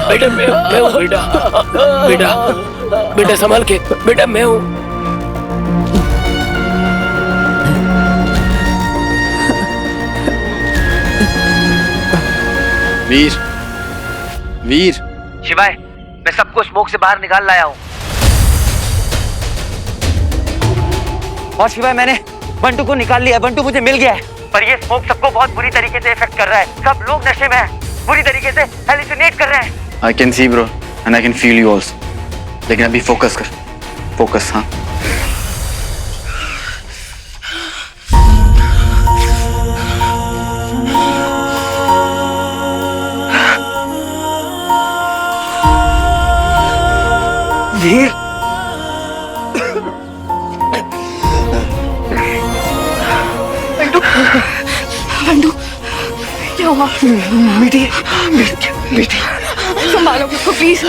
बेटा मैं हूँ बेटा। बेटा बेटा संभाल के, बेटा मैं हूँ। वीर, वीर। शिवाय, मैं सबको स्मोक से बाहर निकाल लाया हूँ। और शिवाय, मैंने बंटू को निकाल लिया। बंटू मुझे मिल गया है। पर ये स्मोक सबको बहुत बुरी तरीके से इफेक्ट कर रहा है। सब लोग नशे में हैं, बुरी तरीके से हेलुसिनेट कर रहे हैं। I can see bro, and I can feel you also. लेकिन अभी फोकस कर, फोकस। हाँ, वीर, बंटू क्या हुआ? मीठी मीठी संभालो उसको प्लीज।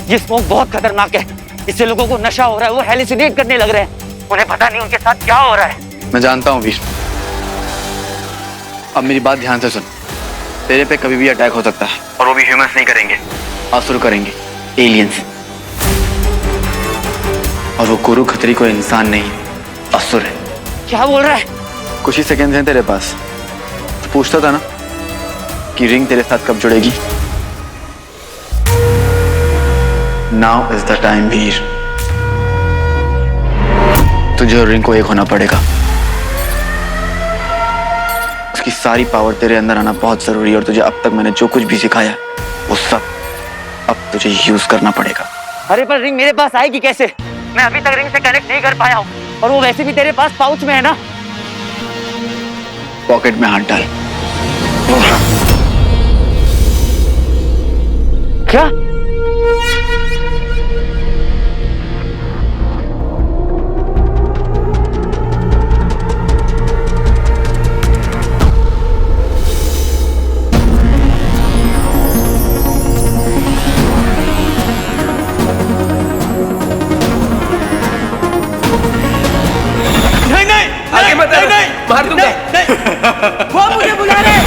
ये स्मोक बहुत खतरनाक है। इससे लोगों को नशा हो रहा है, वो हेलुसिनेट करने लग रहे हैं। उन्हें पता नहीं उनके साथ क्या हो रहा है। मैं जानता हूँ वीर। अब मेरी बात ध्यान से सुन। तेरे पे कभी भी अटैक हो सकता है, और वो भी ह्यूमंस नहीं करेंगे, असुर करेंगे, एलियंस। और वो गुरु खत्री कोई इंसान नहीं, असुर है। क्या बोल रहा है? कुछ ही सेकंड हैं तेरे पास। तो पूछता था ना कि रिंग तेरे साथ कब जुड़ेगी। नाउ इज द टाइम वीर। तुझे और रिंग को एक होना पड़ेगा। उसकी सारी पावर तेरे अंदर आना बहुत जरूरी है, और तुझे अब तक मैंने जो कुछ भी सिखाया वो सब अब तुझे यूज करना पड़ेगा। अरे पर रिंग मेरे पास आएगी कैसे? मैं अभी तक रिंग से कनेक्ट नहीं कर पाया हूँ, और वो वैसे भी तेरे पास पाउच में है ना। पॉकेट में हाथ डाल। क्या? आगे मत आना, मार दूंगा। वो मुझे बुला रहे हैं।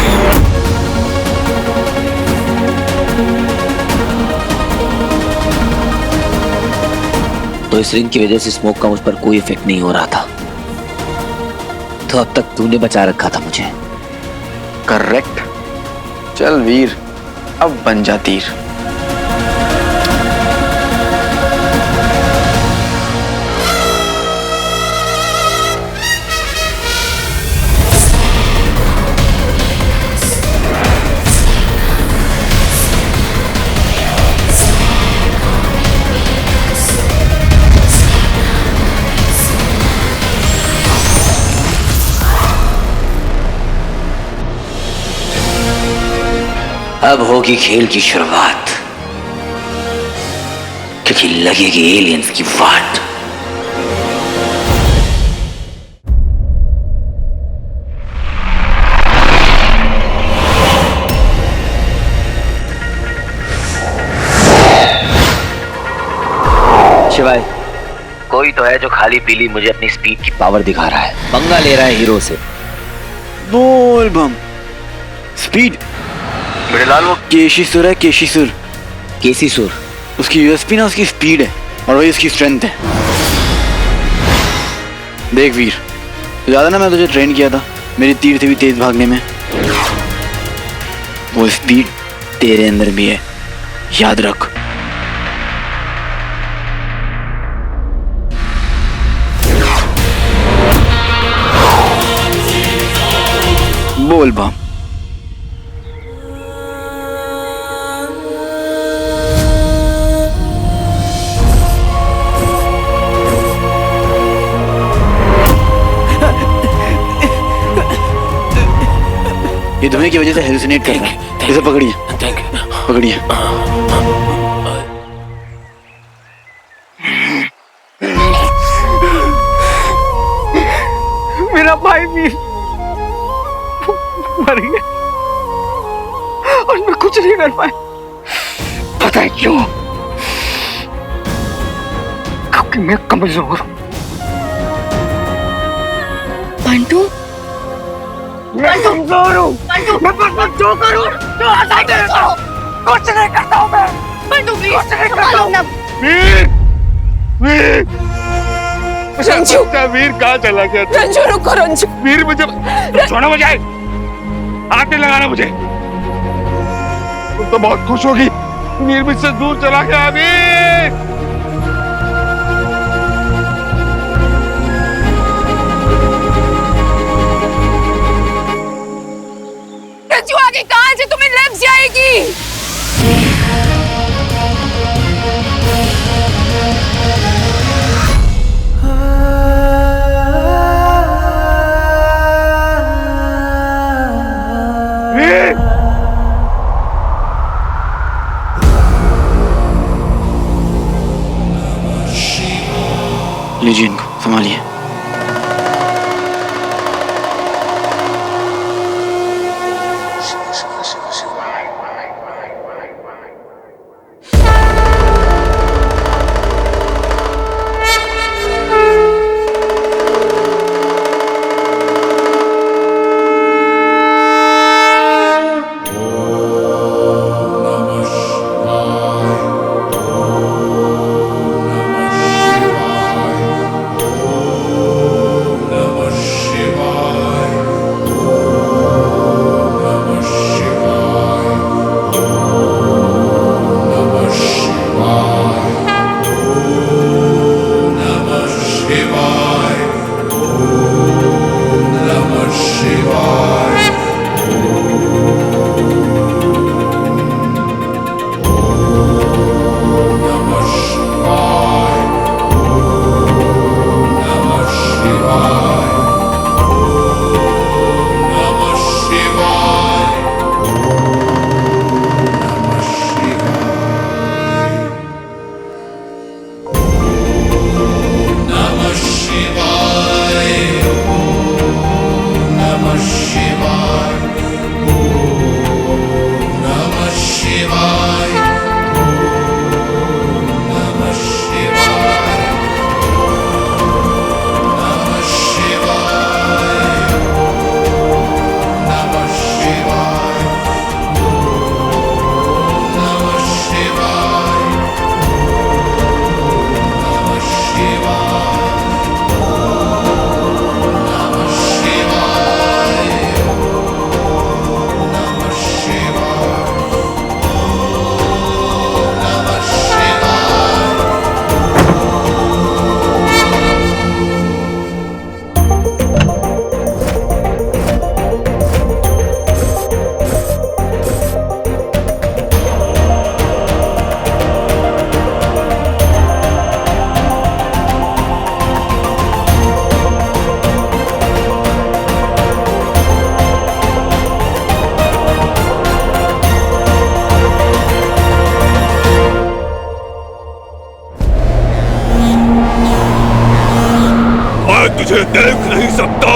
तो इस रिंग की वजह से स्मोक का मुझ पर कोई इफेक्ट नहीं हो रहा था। तो अब तक तूने बचा रखा था मुझे। करेक्ट। चल वीर, अब बन जा तीर। अब होगी खेल की शुरुआत, क्योंकि लगेगी एलियंस की वाट। शिवाय, कोई तो है जो खाली पीली मुझे अपनी स्पीड की पावर दिखा रहा है, पंगा ले रहा है हीरो से। बोल बम। स्पीड बड़े लाल, वो केशीसुर है, केशीसुर। केसीसुर उसकी यूएसपी ना उसकी स्पीड है, और वही उसकी स्ट्रेंथ है। देख वीर, याद है ना मैं तुझे ट्रेन किया था मेरी तीर से भी तेज भागने में? वो स्पीड तेरे अंदर भी है, याद रख। बोल बम। ये धुएं की वजह से हेलुसिनेट कर रहा है। इसे पकड़िए, पकड़िए। मेरा भाई वीर मर गया, और मैं कुछ नहीं कर पाया। पता है क्यों? क्योंकि मैं कमजोर हूं। बंटू मैं कमजोर हूँ मैं बस जो करूँ तो आसान करता हूँ कुछ नहीं करता हूँ मैं बंटू प्लीज संभालो ना वीर वीर रंजू वीर कहाँ चला गया रंजू रुको रंजू वीर मुझे छोड़ो मुझे हाथ नहीं लगाना मुझे तुम तो बहुत खुश होगी वीर मुझसे दूर चला गया वीर रंजू आगे कहाँ से तुम्हें लग जाएगी वीर लीजिए इनको संभालिए। तुझे देख नहीं सकता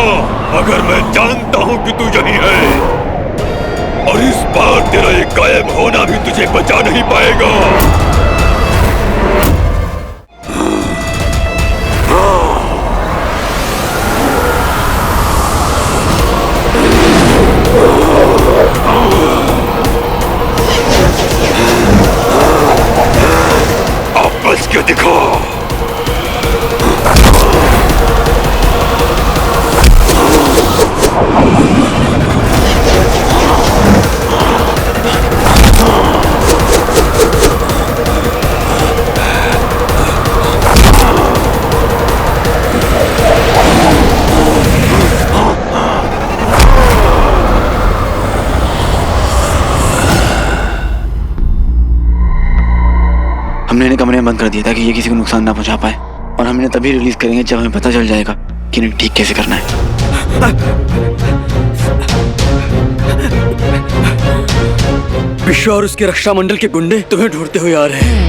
मगर मैं जानता हूँ कि तू यही है और इस बार तेरा ये गायब होना भी तुझे बचा नहीं पाएगा। अब बच के दिखा। हमने इन्हें कमरे में बंद कर दिया ताकि ये किसी को नुकसान ना पहुंचा पाए और हम इन्हें तभी रिलीज करेंगे जब हमें पता चल जाएगा कि इन्हें ठीक कैसे करना है। विश्व और उसके रक्षा मंडल के गुंडे तुम्हें ढूंढते हुए आ रहे हैं।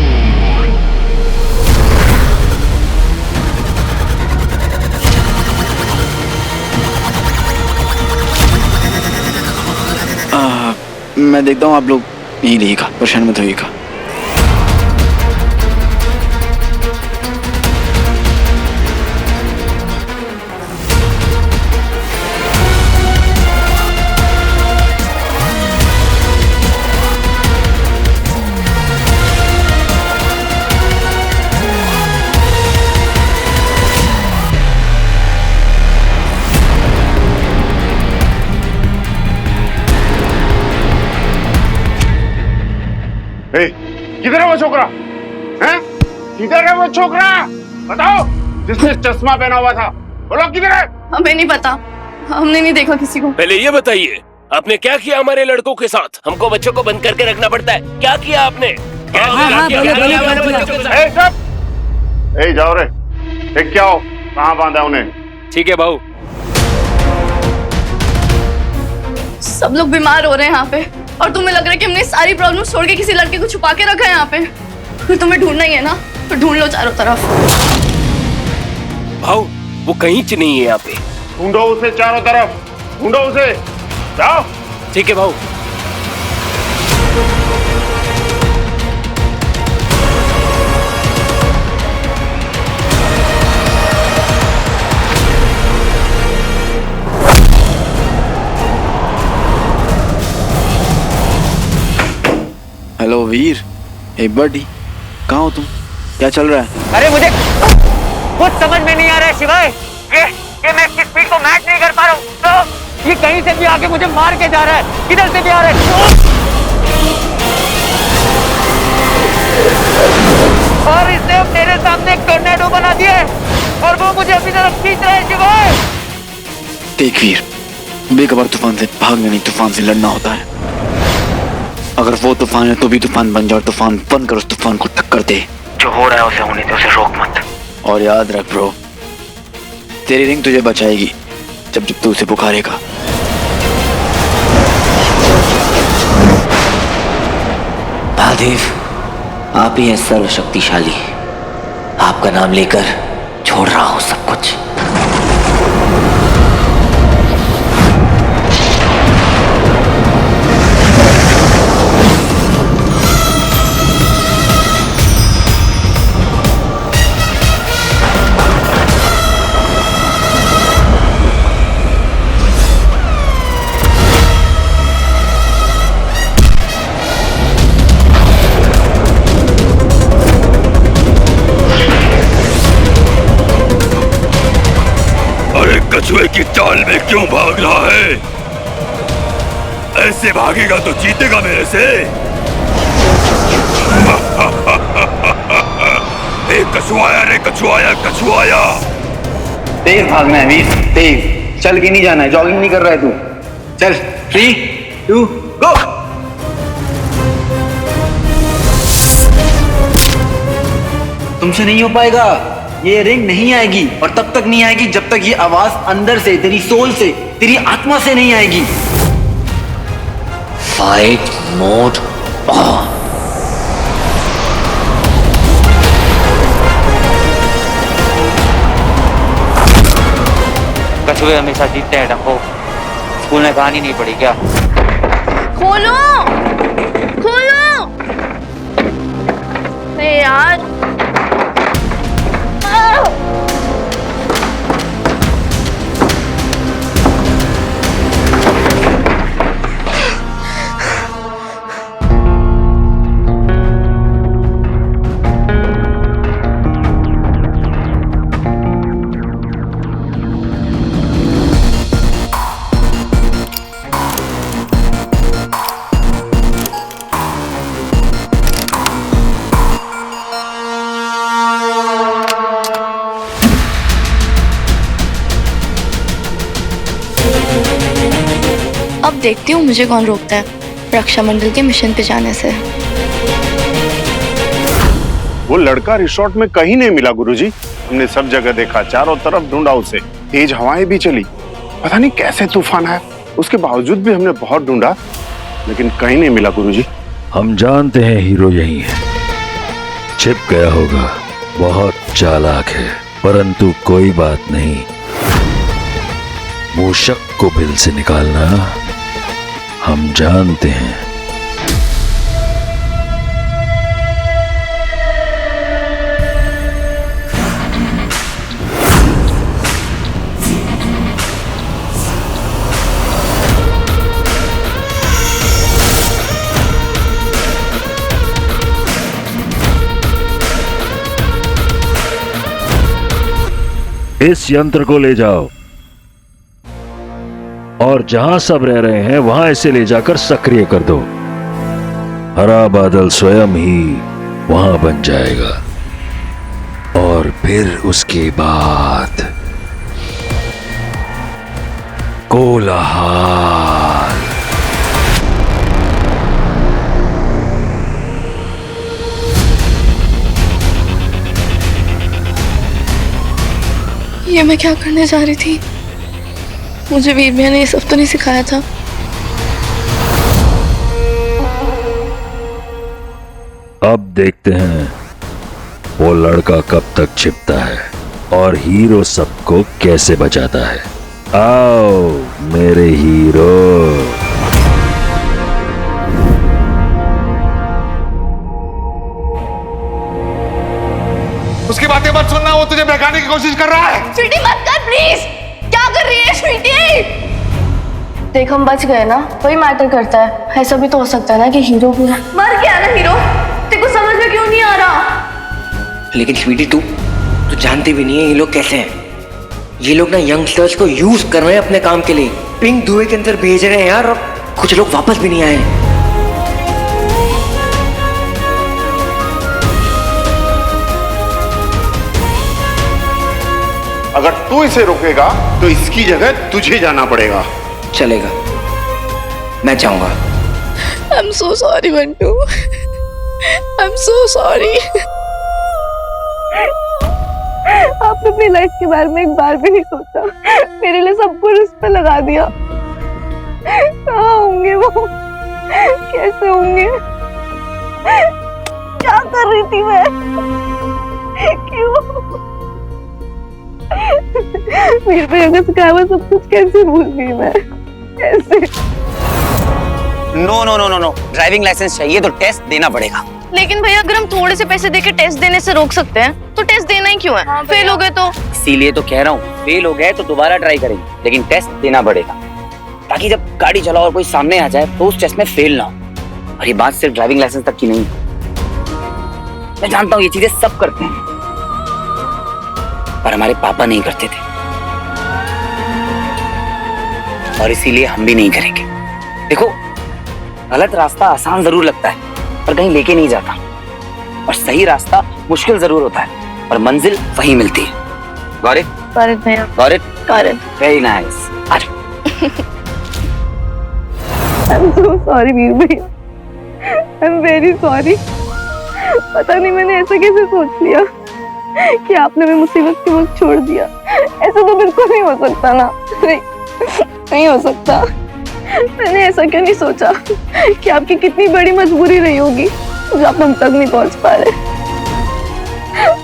मैं देखता हूँ आप लोग यहीं रहिएगा, परेशान मत होइएगा। किधर है वो छोकरा? हैं? किधर है वो छोकरा? बताओ, जिसने चश्मा पहना हुआ था, बोलो किधर है? हमें नहीं पता, हमने नहीं देखा किसी को। पहले ये बताइए, आपने क्या किया हमारे लड़कों के साथ? हमको बच्चों को बंद करके रखना पड़ता है, क्या किया आपने? जाओ रे, देख क्या हो, कहाँ बांधा उन्हें? ठीक है भाऊ। सब लोग बीमार हो रहे हैं यहाँ पे, और तुम्हें लग रहा है कि हमने सारी प्रॉब्लम छोड़ के किसी लड़के को छुपा के रखा है यहाँ पे। फिर तुम्हें ढूंढना ही है ना, तो ढूंढ लो चारों तरफ। भाऊ, वो कहीं च नहीं है यहाँ पे। ढूंढो उसे चारों तरफ, ढूंढो उसे, जाओ। ठीक है भाऊ। हेलो वीर, ए बडी, कहाँ हो तुम? क्या चल रहा है? अरे मुझे कुछ समझ में नहीं आ रहा है शिवाय। ये मैं इसकी स्पीड को मैच नहीं कर पा रहा हूँ। तो ये कहीं से भी आके मुझे मार के जा रहा है, किधर से भी आ रहा है। और इसने मेरे सामने एक टोर्नेडो बना दिया है, और वो मुझे अपनी तरफ खींच रहा है शिवाय। देख वीर, बेखबर तूफान से भागना नहीं, तूफान से लड़ना होता है। अगर वो तूफान है तो भी तूफान बन जा, और तूफान बनकर उस तूफान को टक्कर दे। जो हो रहा है उसे होने दे, उसे रोक मत। और याद रख ब्रो, तेरी रिंग तुझे बचाएगी जब तू उसे पुकारेगा। महादेव, आप ही हैं सर्वशक्तिशाली। आपका नाम लेकर छोड़ रहा हूं सब कुछ। कछुए की चाल में क्यों भाग रहा है? ऐसे भागेगा तो जीतेगा मेरे से। कछुआया रे कछुआया, कछुआया। तेज भागना है वीर, तेज। चल के नहीं जाना है, जॉगिंग नहीं कर रहा है तू। चल, 3, 2, गो। तुमसे नहीं हो पाएगा, ये रिंग नहीं आएगी, और तब तक नहीं आएगी जब तक ये आवाज अंदर से, तेरी सोल से, तेरी आत्मा से नहीं आएगी। Fight mode on. कछुए हमेशा जीतते हैं डंपो, स्कूल में कहानी नहीं पढ़ी क्या? खोलो, खोलो। अरे यार, अब देखती हूँ मुझे कौन रोकता है रक्षा मंडल के मिशन पे जाने से। वो लड़का रिसोर्ट में कहीं नहीं मिला गुरुजी। हमने सब जगह देखा, चारों तरफ ढूंढा उसे, तेज हवाएं भी चली, पता नहीं कैसे तूफान आया। उसके बावजूद भी हमने बहुत ढूंढा, लेकिन कहीं नहीं मिला गुरुजी। हम जानते हैं हीरो यही है, छिप गया होगा। बहुत चालाक है, परंतु कोई बात नहीं। मूषक को बिल से निकालना हम जानते हैं। इस यंत्र को ले जाओ और जहां सब रह रहे हैं वहां इसे ले जाकर सक्रिय कर दो। हरा बादल स्वयं ही वहां बन जाएगा और फिर उसके बाद कोलाहल। ये मैं क्या करने जा रही थी? मुझे वीर भैया ने ये सब तो नहीं सिखाया था। अब देखते हैं वो लड़का कब तक छिपता है और हीरो सबको कैसे बचाता है। आओ मेरे हीरो। उसकी बातें मत सुनना, वो तुझे बहकाने की कोशिश कर रहा है। स्वीटी मत कर प्लीज। क्या कर रही है स्वीटी? देख हम बच गए ना, वही मैटर करता है। ऐसा भी तो हो सकता है ना कि हीरो भी मर गया ना। हीरो तेरे को समझ में क्यों नहीं आ रहा? लेकिन स्वीटी तू जानती भी नहीं है ये लोग कैसे हैं। ये लोग ना यंगस्टर्स को यूज कर रहे हैं अपने काम के लिए। पिंक धुएं के अंदर भेज रहे हैं यार, और कुछ लोग वापस भी नहीं आए। अगर तू इसे रोकेगा तो इसकी जगह तुझे जाना पड़ेगा। चलेगा, मैं चाहूंगा। I'm so sorry Bantu. I'm so sorry। आपने अपनी लाइफ के बारे में एक बार भी नहीं सोचा। मेरे लिए सब कुछ उस पर लगा दिया। कहाँ होंगे वो? कैसे होंगे? क्या कर रही थी मैं? क्यों? मेरे भैया ने सिखाया हुआ सब कुछ कैसे भूल गई मैं? कैसे? No no no no no, driving licence चाहिए तो टेस्ट देना पड़ेगा। लेकिन भैया अगर हम थोड़े से पैसे देके टेस्ट देने से रोक सकते हैं तो टेस्ट देना ही क्यों है? फेल हो गए तो? इसीलिए तो कह रहा हूँ, फेल हो गए तो दोबारा ट्राई करेंगे, लेकिन टेस्ट देना पड़ेगा ताकि जब गाड़ी चलाओ और कोई सामने आ जाए तो उस टेस्ट में फेल ना हो। और ये बात सिर्फ ड्राइविंग लाइसेंस तक की नहीं, मैं जानता हूँ ये चीजें सब करते हैं, पर हमारे पापा नहीं करते थे और इसीलिए हम भी नहीं करेंगे। देखो, गलत रास्ता आसान जरूर लगता है पर कहीं लेके नहीं जाता, और सही रास्ता मुश्किल जरूर होता है पर मंजिल वहीं मिलती है। Got it? गॉट इट भैया। Got it? Got it. Very nice. आज I'm so sorry वीर भैया। I'm very sorry। पता नहीं मैंने ऐसा कैसे सोच लिया कि आपने हमें मुसीबत के वक्त छोड़ दिया। ऐसा तो बिल्कुल नहीं हो सकता ना। नहीं हो सकता। मैंने ऐसा क्यों नहीं सोचा कि आपकी कितनी बड़ी मजबूरी रही होगी जो आप हम तक नहीं पहुंच पा रहे।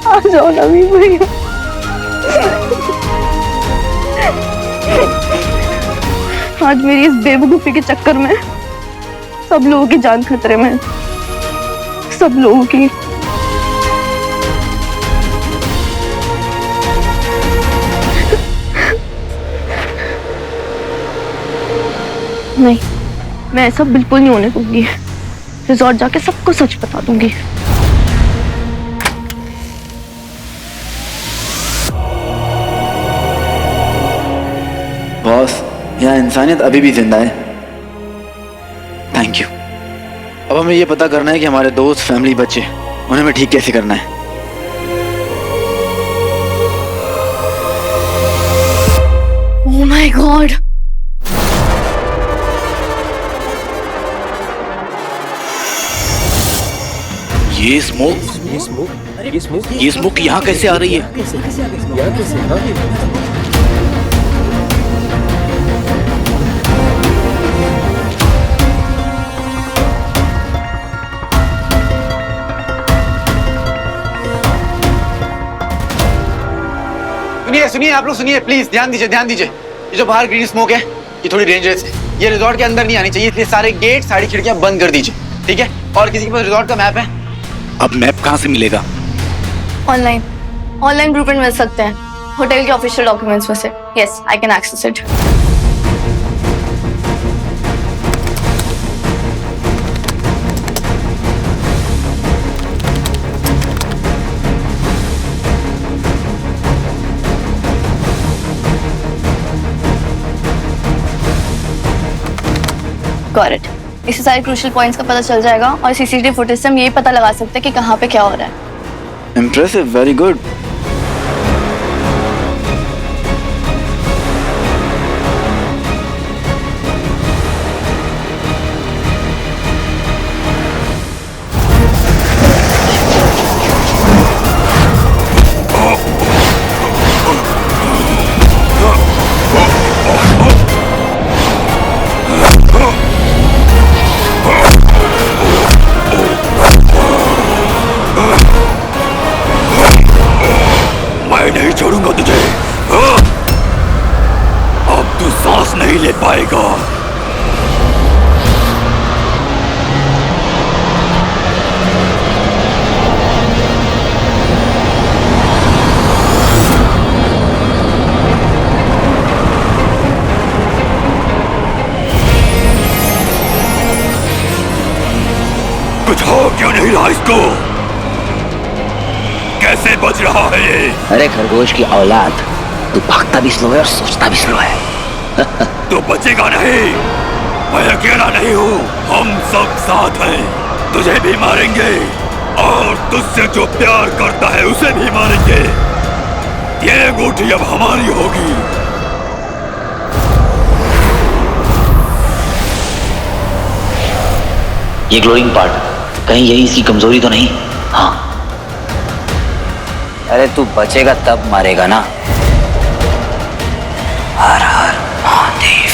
आ जाओ ना वीर भैया। आज मेरी इस बेवकूफी के चक्कर में सब लोगों की जान खतरे में है। सब लोगों की। नहीं, मैं ऐसा बिल्कुल नहीं होने दूंगी। रिजॉर्ट जाके सबको सच बता दूंगी। बॉस, यहाँ इंसानियत अभी भी जिंदा है। Thank you. अब हमें ये पता करना है कि हमारे दोस्त, फैमिली, बच्चे, उन्हें हमें ठीक कैसे करना है। Oh my God. ये स्मोक यहाँ कैसे आ रही है? सुनिए सुनिए, आप लोग सुनिए प्लीज, ध्यान दीजिए ध्यान दीजिए। ये जो बाहर ग्रीन स्मोक है ये थोड़ी डेंजरस है। ये रिजॉर्ट के अंदर नहीं आनी चाहिए, इसलिए सारे गेट, सारी खिड़कियां बंद कर दीजिए, ठीक है? और किसी के पास रिजॉर्ट का मैप है? अब मैप कहाँ से मिलेगा? ऑनलाइन ब्लूप्रिंट मिल सकते हैं होटल के ऑफिशियल डॉक्यूमेंट्स में से। Yes, I can access it. Got it. इससे सारे क्रूशियल पॉइंट्स का पता चल जाएगा और सीसीटीवी फुटेज से हम यही पता लगा सकते हैं कि कहाँ पे क्या हो रहा है। Impressive, very good. मैं नहीं छोड़ूंगा तुझे। अब तू सांस नहीं ले पाएगा। कुछ हो क्यों नहीं रहा इसको? कैसे बच रहा है ये? अरे खरगोश की औलाद, तू भागता भी स्लो है और सोचता भी स्लो है। तू बचेगा नहीं। मैं अकेला नहीं हूँ, हम सब साथ हैं। तुझे भी मारेंगे और तुझसे जो प्यार करता है उसे भी मारेंगे। ये अंगूठी अब हमारी होगी। ये ग्लोइंग पार्ट, कहीं यही इसकी कमजोरी तो नहीं? हाँ। अरे तू बचेगा तब मारेगा ना। हर हर महादेव।